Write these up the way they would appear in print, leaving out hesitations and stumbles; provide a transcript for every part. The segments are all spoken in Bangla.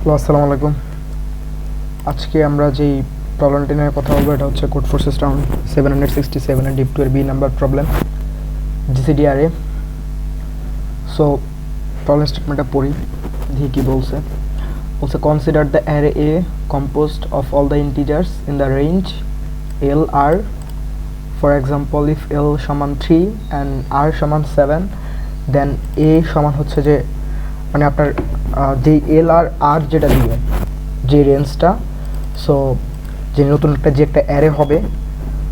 হ্যালো, আসসালামু আলাইকুম। আজকে আমরা যেই প্রবলেমটি নিয়ে কথা বলবো এটা হচ্ছে কোড ফোর্সেস রাউন্ড 767 এর ডিপ 2 এর B number problem GCD array. So problem স্টেটমেন্টটা পড়ি, দেখি কি বলছে। Consider the array A composed of all the integers in the range L R. For example, if L সমান 3 অ্যান্ড আর সমান 7, দেন এ সমান হচ্ছে যে মানে আপনার যেই এল আর আর যেটা দিবে যে রেঞ্জটা, সো যে নতুন যে একটা অ্যারে হবে,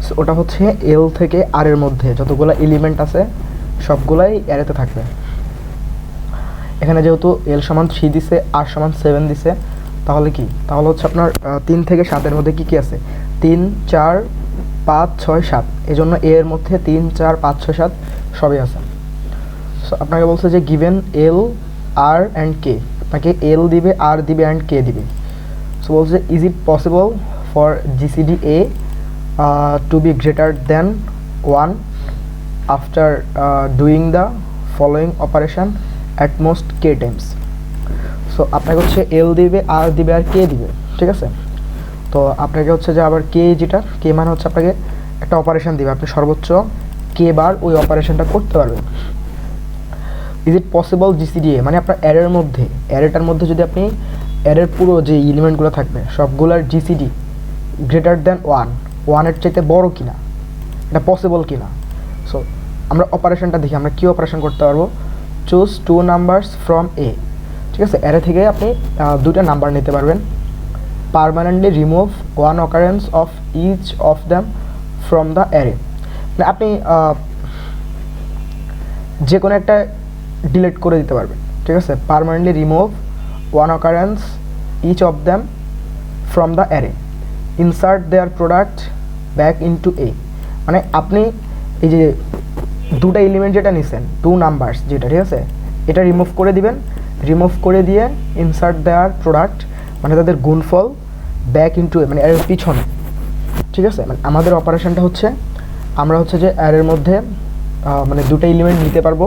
সো ওটা হচ্ছে এল থেকে আর এর মধ্যে যতগুলো এলিমেন্ট আছে সবগুলাই অ্যারেতে থাকবে। এখানে যেহেতু এল সমান 3 দিছে, আর সমান 7 দিছে, তাহলে তাহলে হচ্ছে আপনার 3 থেকে 7 মধ্যে কি আছে, 3 4 5 6 7, এই জন্য এর মধ্যে 3 4 5 6 7 সবই আছে। সো আপনাকে বলছে যে গিভেন এল আর অ্যান্ড কে, আপনাকে এল দিবে, আর দিবে অ্যান্ড কে দিবে। সো বলছে is it possible for GCD A to be greater than 1 after doing the following operation at most K times. So আপনাকে হচ্ছে এল দিবে, আর দিবে, আর কে দিবে, ঠিক আছে। তো আপনাকে হচ্ছে যে আবার কে, যেটা কে মানে হচ্ছে আপনাকে একটা অপারেশন দিবে, আপনি সর্বোচ্চ কে বার ওই অপারেশনটা করতে পারবেন। ইজ ইট পসিবল জিসিডি এ মানে আপনার অ্যারেটার মধ্যে যদি আপনি অ্যারের পুরো যে এলিমেন্টগুলো থাকবে সবগুলোর জিসিডি গ্রেটার দ্যান 1 এর চাইতে বড় কিনা, এটা পসিবল কিনা। সো আমরা অপারেশনটা দেখি, আমরা কী অপারেশন করতে পারবো। চুজ 2 নাম্বারস ফ্রম এ, ঠিক আছে। অ্যারে থেকে আপনি দুইটা নাম্বার নিতে পারবেন। Permanently remove 1 occurrence of each of them from the array, মানে আপনি যে কোনো একটা ডিলিট করে দিতে পারবেন, ঠিক আছে। Permanently remove 1 occurrence each of them from the array, insert their product back into A, মানে আপনি এই যে দুটা এলিমেন্ট যেটা নিছেন 2 নাম্বারস যেটা, ঠিক আছে, এটা রিমুভ করে দিবেন। রিমুভ করে দিয়ে ইনসার্ট দেয়ার প্রোডাক্ট মানে তাদের গুণফল ব্যাক ইনটু এ, মানে অ্যারের পিছনে, ঠিক আছে। মানে আমাদের অপারেশনটা হচ্ছে আমরা হচ্ছে যে অ্যারের মধ্যে মানে দুটো এলিমেন্ট নিতে পারবো,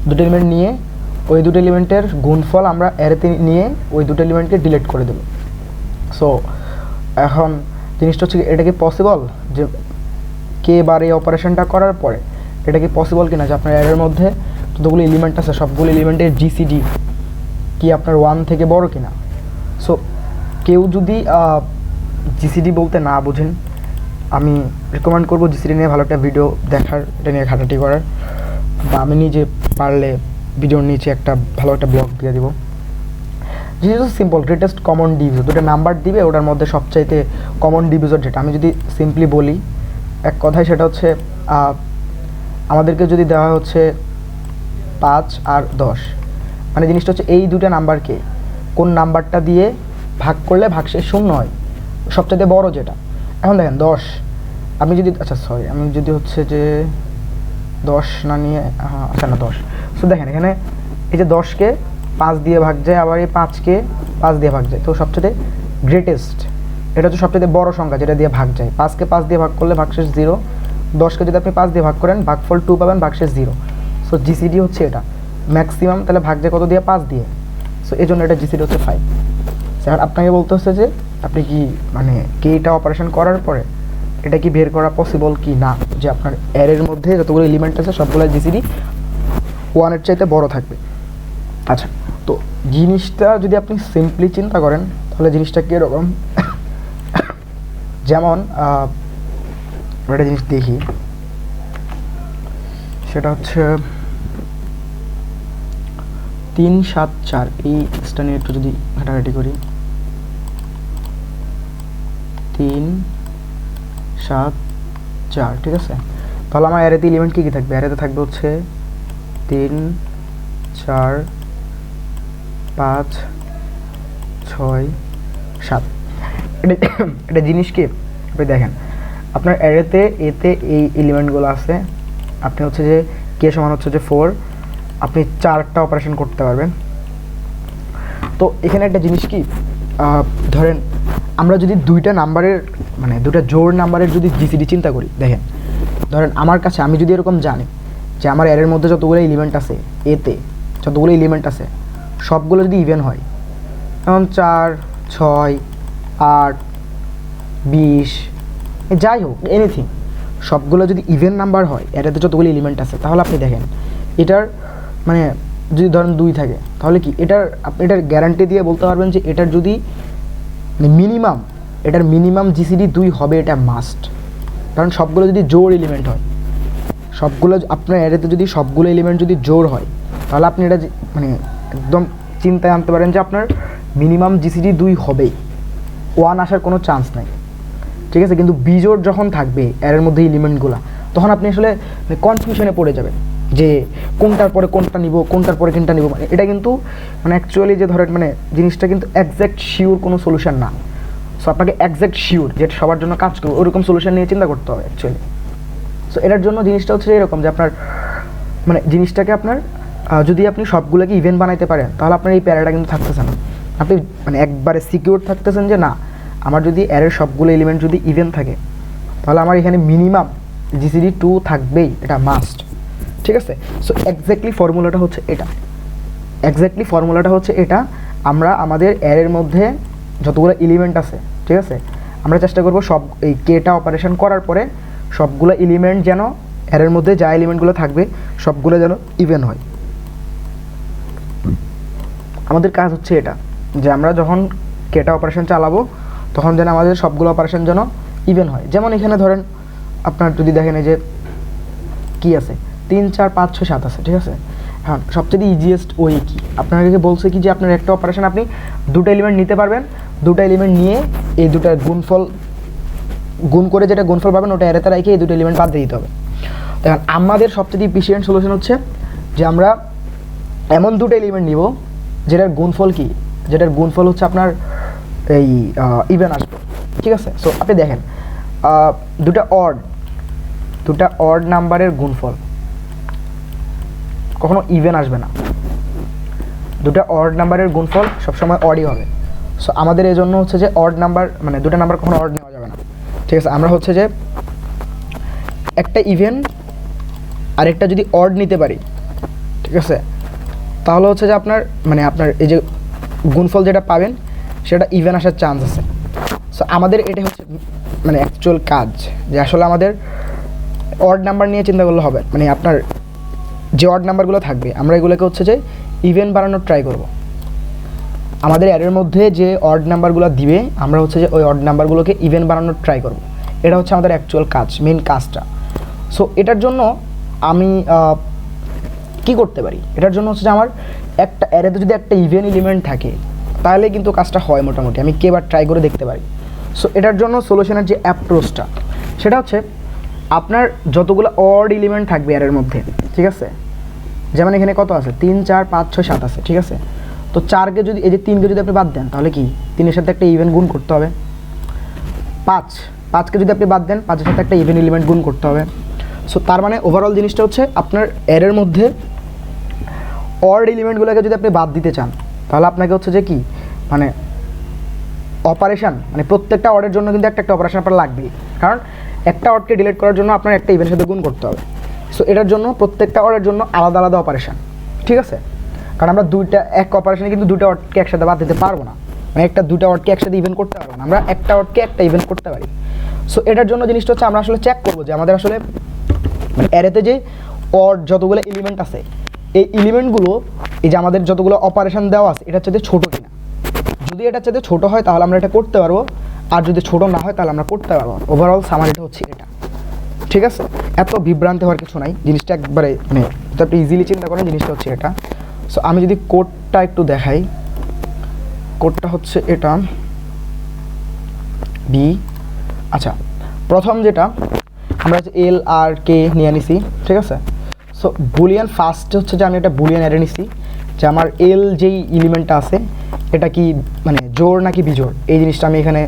দুটো এলিমেন্ট নিয়ে ওই দুটো এলিমেন্টের গুণফল আমরা অ্যারেতে নিয়ে ওই দুটো এলিমেন্টকে ডিলিট করে দেবো। সো এখন জিনিসটা হচ্ছে এটা কি পসিবল যে কে বার এই অপারেশনটা করার পরে এটা কি পসিবল কিনা যে আপনার অ্যারের মধ্যে যতগুলো এলিমেন্ট আছে সবগুলো এলিমেন্টের জিসিডি কি আপনার 1 থেকে বড় কিনা। সো কেউ যদি জিসিডি বলতে না বোঝেন, আমি রেকমেন্ড করবো জিসিডি নিয়ে ভালো একটা ভিডিও দেখার, এটা নিয়ে ঘাটাঘাটি করার, বা আমি নিজে পারলে ভিডিওর নিচে একটা ভালো একটা ব্লগ দিয়ে দিব। যেহেতু সিম্পল গ্রেটেস্ট কমন ডিভিজর, দুটো নাম্বার দিবে, ওটার মধ্যে সবচাইতে কমন ডিভিজর যেটা, আমি যদি সিম্পলি বলি এক কথায় সেটা হচ্ছে আমাদেরকে যদি দেওয়া হচ্ছে 5 আর 10, মানে জিনিসটা হচ্ছে এই দুটো নাম্বারকে কোন নাম্বারটা দিয়ে ভাগ করলে ভাগশেষ 0 হয়, সবচাইতে বড় যেটা। এখন দেখেন 10 আমি যদি আমি যদি হচ্ছে যে 10 না নিয়ে না 10, সো দেখেন এখানে এই যে 10কে 5 দিয়ে ভাগ যায়, আবার এই 5কে 5 দিয়ে ভাগ যায়, তো সবচেয়ে গ্রেটেস্ট এটা হচ্ছে সবচেয়ে বড় সংখ্যা যেটা দিয়ে ভাগ যায়। 5কে 5 দিয়ে ভাগ করলে ভাগশেষ 0, 10কে যদি আপনি 5 দিয়ে ভাগ করেন ভাগফল 2 পাবেন, ভাগশেষ 0। সো জিসিডি হচ্ছে এটা ম্যাক্সিমাম, তাহলে ভাগ যায় কত দিয়ে, 5 দিয়ে। সো এই জন্য এটা জিসিডি হচ্ছে 5। এখন আপনাকে বলতে হচ্ছে যে আপনি কি মানে কেটা অপারেশন করার পরে এটা কি বের করা পসিবল কি না, যে আপনার অ্যারের মধ্যে যতগুলো এলিমেন্ট আছে সবগুলো জিসিডি 1 এর চাইতে বড় থাকবে। আচ্ছা, তো জিনিসটা যদি আপনি সিম্পলি চিন্তা করেন তাহলে জিনিসটা কীরকম, যেমন একটা জিনিস দেখি, সেটা হচ্ছে 3 7 4, এই জিনিসটা নিয়ে একটু যদি ঘাটাঘাটি করি। 3 7 4, ঠিক আছে। তাহলে আমার অ্যারেতে এলিমেন্ট কী কী থাকবে, অ্যারেতে থাকবে হচ্ছে 3 4 5 6 7। এটা জিনিস কি আপনি দেখেন আপনার অ্যারেতে এতে এই এলিমেন্টগুলো আছে, আপনি হচ্ছে যে কে সমান হচ্ছে যে 4, আপনি 4টা অপারেশন করতে পারবেন। তো এখানে একটা জিনিস কি, ধরেন আমরা যদি দুইটা নাম্বারের মানে দুটা জোড় নাম্বারের যদি জিসিডি চিন্তা করি, দেখেন ধরেন আমার কাছে আমি যদি এরকম জানি যে আমার অ্যারের মধ্যে যতগুলো এলিমেন্ট আছে, এতে যতগুলো এলিমেন্ট আছে সবগুলো যদি ইভেন হয়, যেমন 4, 6, 8, 20, যাই হোক এনিথিং, সবগুলো যদি ইভেন নাম্বার হয়, এটাতে যতগুলো এলিমেন্ট আছে, তাহলে আপনি দেখেন এটার মানে যদি ধরেন 2 থাকে, তাহলে কি আপনি এটার গ্যারান্টি দিয়ে বলতে পারবেন যে এটার যদি মিনিমাম জিসিডি 2 হবে, এটা মাস্ট। কারণ সবগুলো যদি জোড় এলিমেন্ট হয়, সবগুলো আপনার অ্যারেতে যদি সবগুলো এলিমেন্ট যদি জোড় হয়, তাহলে আপনি এটা মানে একদম চিন্তায় আনতে পারেন যে আপনার মিনিমাম জিসিডি 2 হবেই, 1 আসার কোনো চান্স নাই, ঠিক আছে। কিন্তু বিজোড় যখন থাকবে অ্যারের মধ্যে এলিমেন্টগুলো, তখন আপনি আসলে কনফিউশনে পড়ে যাবেন যে কোনটার পরে কোনটা নিব, কোনটার পরে কোনটা নিব। মানে এটা কিন্তু মানে অ্যাকচুয়ালি যে ধরেন মানে জিনিসটা কিন্তু একজ্যাক্ট শিওর কোনো সলিউশন না। সো আপনাকে একজ্যাক্ট শিওর যেটা সবার জন্য কাজ করবে ওরকম সলিউশন নিয়ে চিন্তা করতে হবে অ্যাকচুয়ালি। সো এটার জন্য জিনিসটা হচ্ছে এরকম যে আপনার মানে জিনিসটাকে আপনার যদি আপনি সবগুলোকে ইভেন্ট বানাইতে পারেন, তাহলে আপনার এই প্যারাটা কিন্তু থাকতেছে না। আপনি মানে একবারে সিকিউর থাকতেছেন যে না, আমার যদি অ্যারের সবগুলো এলিমেন্ট যদি ইভেন্ট থাকে, তাহলে আমার এখানে মিনিমাম জিসিডি 2 থাকবেই, এটা মাস্ট, ঠিক আছে। সো এক্স্যাক্টলি ফর্মুলাটা হচ্ছে এটা। আমরা আমাদের অ্যারের মধ্যে যতগুলো এলিমেন্ট আছে, ঠিক আছে, আমরা চেষ্টা করব সব এই কেটা অপারেশন করার পরে সবগুলো এলিমেন্ট যেন অ্যারের মধ্যে যা এলিমেন্টগুলো থাকবে সবগুলো যেন ইভেন হয়। আমাদের কাজ হচ্ছে এটা যে আমরা যখন কেটা অপারেশন চালাবো, তখন যেন আমাদের সবগুলো অপারেশন যেন ইভেন হয়। যেমন এখানে ধরেন আপনার যদি দেখেন এই যে কী আছে, 3, 4, 5, 6, 7 আছে, ঠিক আছে। হ্যাঁ, সবচেয়ে ইজিয়েস্ট ওই কি আপনাকে বলছে কি যে আপনার একটা অপারেশন আপনি 2টা এলিমেন্ট নিতে পারবেন, 2টা এলিমেন্ট নিয়ে এই দুটার গুণ করে যেটা গুণফল পাবেন ওটা অ্যারেতে রেখে এই 2টা এলিমেন্ট বাদ দিয়ে দিতে হবে। দেখেন আমাদের সবচেয়ে এফিশিয়েন্ট সলিউশন হচ্ছে যে আমরা এমন 2টা এলিমেন্ট নিব যেটার গুণফল হচ্ছে আপনার এই ইভেন আসবে, ঠিক আছে। সো আপনি দেখেন দুটা অড নাম্বারের গুণফল কখনো ইভেন আসবে না, দুটা অড নাম্বারের গুণফল সবসময় অডই হবে। সো আমাদের এই জন্য হচ্ছে যে অড নাম্বার মানে দুটা নাম্বার কখনো অড নেওয়া যাবে না, ঠিক আছে। আমরা হচ্ছে যে একটা ইভেন আর একটা যদি অড নিতে পারি, ঠিক আছে, তাহলে হচ্ছে যে আপনার এই যে গুণফল যেটা পাবেন সেটা ইভেন আসার চান্স আছে। সো আমাদের এটা হচ্ছে মানে অ্যাকচুয়াল কাজ, যে আসলে আমাদের অড নাম্বার নিয়ে চিন্তা করলে হবে, মানে আপনার যে অড নাম্বারগুলো থাকবে আমরা এগুলোকে হচ্ছে যে ইভেন বানানোর ট্রাই করব। আমাদের অ্যারের মধ্যে যে অড নাম্বারগুলো দিবে আমরা হচ্ছে যে ওই অড নাম্বারগুলোকে ইভেন বানানোর ট্রাই করব। এটা হচ্ছে আমাদের অ্যাকচুয়াল কাজ, মেন কাজটা। সো এটার জন্য আমি কি করতে পারি, এটার জন্য হচ্ছে যে আমার একটা অ্যারেতে যদি একটা ইভেন এলিমেন্ট থাকে তাহলে কিন্তু কাজটা হয় মোটামুটি, আমি কেবার ট্রাই করে দেখতে পারি। সো এটার জন্য সলিউশনের যে অ্যাপ্রোচটা সেটা হচ্ছে আপনার যতগুলো অড এলিমেন্ট থাকবে অ্যারের মধ্যে, ঠিক আছে, যেমন এখানে কত আছে 3, 4, 5, 6, 7 আছে, ঠিক আছে। তো 4কে যদি এই যে 3কে যদি আপনি বাদ দেন তাহলে কি 3-এর সাথে একটা ইভেন গুণ করতে হবে। 5কে যদি আপনি বাদ দেন 5-এর সাথে একটা ইভেন এলিমেন্ট গুণ করতে হবে। সো তার মানে ওভারঅল জিনিসটা হচ্ছে আপনার অ্যারের মধ্যে অড এলিমেন্টগুলোকে যদি আপনি বাদ দিতে চান তাহলে আপনাকে হচ্ছে যে কি মানে অপারেশন মানে প্রত্যেকটা অডের জন্য কিন্তু একটা অপারেশন আপনার লাগবেই, কারণ একটা অডকে ডিলিট করার জন্য আপনার একটা ইভেন্টের সাথে গুণ করতে হবে। সো এটার জন্য প্রত্যেকটা অডের জন্য আলাদা আলাদা অপারেশন, ঠিক আছে। কারণ আমরা এক অপারেশনে কিন্তু 2টা অডকে একসাথে বাদ দিতে পারবো না, মানে 2টা অডকে একসাথে ইভেন্ট করতে পারবো না, আমরা একটা অডকে একটা ইভেন্ট করতে পারি। সো এটার জন্য জিনিসটা হচ্ছে আমরা আসলে চেক করবো যে আমাদের আসলে মানে অ্যারেতে যে অড যতগুলো এলিমেন্ট আছে এই এলিমেন্টগুলো এই যে আমাদের যতগুলো অপারেশন দেওয়া আছে এটা হচ্ছে ছোটো কিনা। যদি এটা হচ্ছে ছোটো হয় তাহলে আমরা এটা করতে পারবো, আর যদি ছোটো না হয় তাহলে আমরা করতে পারবো। ওভারঅল সামারিটা হচ্ছে এটা, ঠিক আছে। এত বিভ্রান্তি হওয়ার কিছু নাই, জিনিসটা একবারে মানে আপনি ইজিলি চিন্তা করেন জিনিসটা হচ্ছে এটা। সো আমি যদি কোডটা একটু দেখাই, কোডটা হচ্ছে এটা বি। আচ্ছা, প্রথম যেটা আমরা হচ্ছে এল আর কে নিয়ে নিছি, ঠিক আছে। সো বুলিয়ান ফার্স্ট হচ্ছে যে আমি একটা বুলিয়ান অ্যারে নিছি যে আমার এল যেই এলিমেন্টটা আছে এটা কি মানে জোড় নাকি বিজোড়, এই জিনিসটা আমি এখানে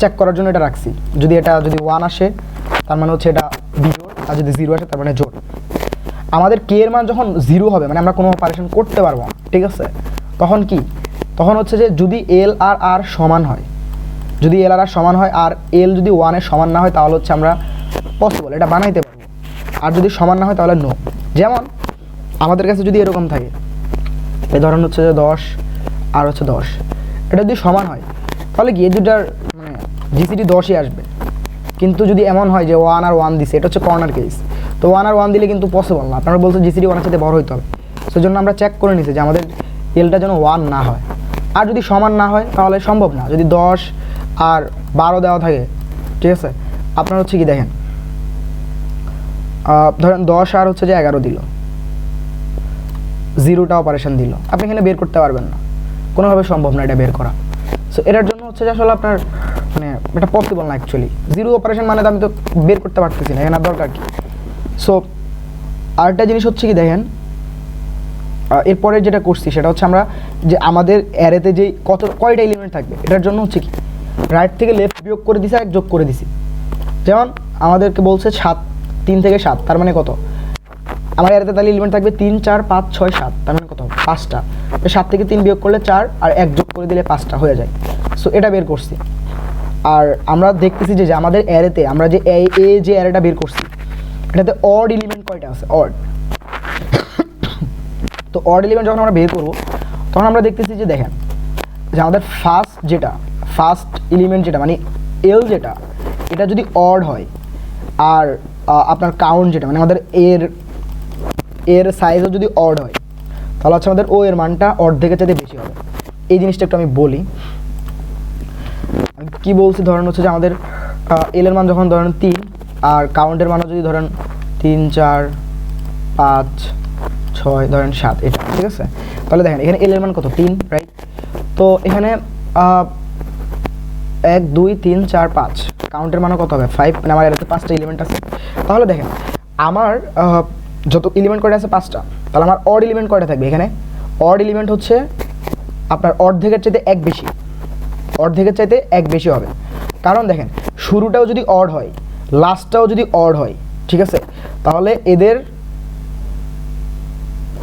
চেক করার জন্য এটা রাখছি। যদি 1 আসে তার মানে হচ্ছে এটা বিজোড়, আর যদি 0 আসে তার মানে জোড়। আমাদের কে এর মান যখন 0 হবে মানে আমরা কোনো অপারেশন করতে পারবো না, ঠিক আছে। তখন হচ্ছে যে যদি এল আর আর সমান হয়, যদি এল আর আর সমান হয় আর এল যদি 1-এর সমান না হয় তাহলে হচ্ছে আমরা পসিবল এটা বানাইতে পারবো, আর যদি সমান না হয় তাহলে নো। যেমন আমাদের কাছে যদি এরকম থাকে এই ধরনের হচ্ছে যে 10, আর হচ্ছে 10, এটা যদি সমান হয় তাহলে কি এই দুটার মানে জিসিডি 10ই আসবে। কিন্তু যদি এমন হয় যে 1 আর 1 দিছে, এটা হচ্ছে কর্নার কেস, তো 1 আর 1 দিলে কিন্তু পসিবল না, আপনারা বলছেন জিসিডি 1 এর সাথে বড় হইতে হবে, সেজন্য আমরা চেক করে নিছি যে আমাদের এলটা যেন 1 না হয়। আর যদি সমান না হয় তাহলে সম্ভব না। যদি 10 আর 12 দেওয়া থাকে, ঠিক আছে, আপনার হচ্ছে কি দেখেন, ধরেন 10 আর হচ্ছে যে 11 দিল, 0টা অপারেশন দিল, আপনি এখানে বের করতে পারবেন না, কোনোভাবে সম্ভব না এটা বের করা। সো এটার জন্য হচ্ছে যে আসলে আপনার মানে এটা পসিবল না অ্যাকচুয়ালি, 0 অপারেশন মানে তো আমি তো বের করতে পারতেছি না, এখানে আর দরকার কি। সো আরেকটা জিনিস হচ্ছে কি দেখেন, এরপরে যেটা করছি সেটা হচ্ছে আমরা যে আমাদের অ্যারেতে যেই কয়টা এলিমেন্ট থাকবে এটার জন্য হচ্ছে কি রাইট থেকে লেফট বিয়োগ করে দিছি আর যোগ করে দিছি। যেমন আমাদেরকে বলছে 3 থেকে 7, তার মানে কত, আমার অ্যারেতে তাহলে এলিমেন্ট থাকবে 3 4 5 6 7, তার মানে কত 5টা। 7 থেকে 3 বিয়োগ করলে 4 আর 1 যোগ করে দিলে 5টা হয়ে যায়। সো এটা বের করছি। আর আমরা দেখতেছি যে আমাদের অ্যারেতে আমরা যে যে অ্যারেটা বের করছি এটাতে অড এলিমেন্ট কয়টা আছে, অড। তো অড এলিমেন্ট যখন আমরা বের করব তখন আমরা দেখতেছি যে দেখেন যে আমাদের ফার্স্ট এলিমেন্ট যেটা মানে এল যেটা, এটা যদি অড হয় আর আপনার কাউন্ট যেটা মানে আমাদের এর সাইজও যদি অড হয় তাহলে হচ্ছে আমাদের ও এর মানটা অর্ধেকের চাইতে বেশি হবে। এই জিনিসটা একটু আমি বলি, আমি কী বলছি, ধরেন হচ্ছে যে আমাদের এল এর মান যখন ধরেন 3 আর কাউন্টের মানও যদি ধরেন 3 4 5 6 ধরেন 7, এটা ঠিক আছে। তাহলে দেখেন এখানে এল এর মান কত 3, রাইট। তো এখানে 1 2 3 4 5 কাউন্টের মানও কত হবে 5, মানে আমার এটাতে 5টা এলিমেন্ট আছে। তাহলে দেখেন আমার যত এলিমেন্ট কয়টা আছে 5টা, তাহলে আমার অড এলিমেন্ট কয়টা থাকবে, এখানে অড এলিমেন্ট হচ্ছে আপনার অর্ধেকের চাইতে 1 বেশি, অর্ধেকের চাইতে 1 বেশি হবে। কারণ দেখেন শুরুটাও যদি অড হয় লাস্টটাও যদি অড হয়, ঠিক আছে, তাহলে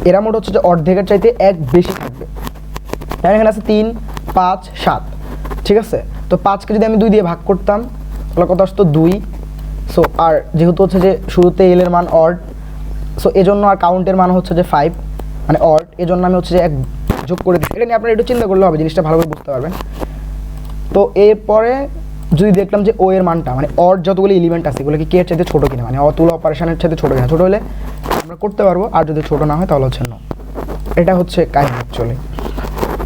এরা মোট হচ্ছে যে অর্ধেকের চাইতে 1 বেশি থাকবে। এখানে আছে 3 5 7, ঠিক আছে। তো 5কে যদি আমি 2 দিয়ে ভাগ করতাম তাহলে কত আসতো 2। সো আর যেহেতু হচ্ছে যে শুরুতে এল এর মান অড, সো এজন্য আর কাউন্টের মান হচ্ছে যে 5 মানে অড, এজন্য আমি হচ্ছে যে 1 যোগ করে দিচ্ছি। এটা নিয়ে আপনারা একটু চিন্তা করলে হবে, জিনিসটা ভালোভাবে বুঝতে পারবেন। তো এরপরে যদি দেখলাম যে ও এর মানটা মানে অড যতগুলো এলিমেন্ট আছে এগুলো কি কে এর চাইতে ছোটো কিনা, মানে অতুল অপারেশনের চাইতে ছোটো কিনা, ছোটো হলে আমরা করতে পারবো, আর যদি ছোটো না হয় তাহলে হচ্ছে নো। এটা হচ্ছে কাহিনী অ্যাকচুয়ালি।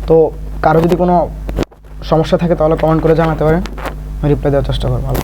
তো কারো যদি কোনো সমস্যা থাকে তাহলে কমেন্ট করে জানাতে পারেন, আমি রিপ্লাই দেওয়ার চেষ্টা করবো। ভালো।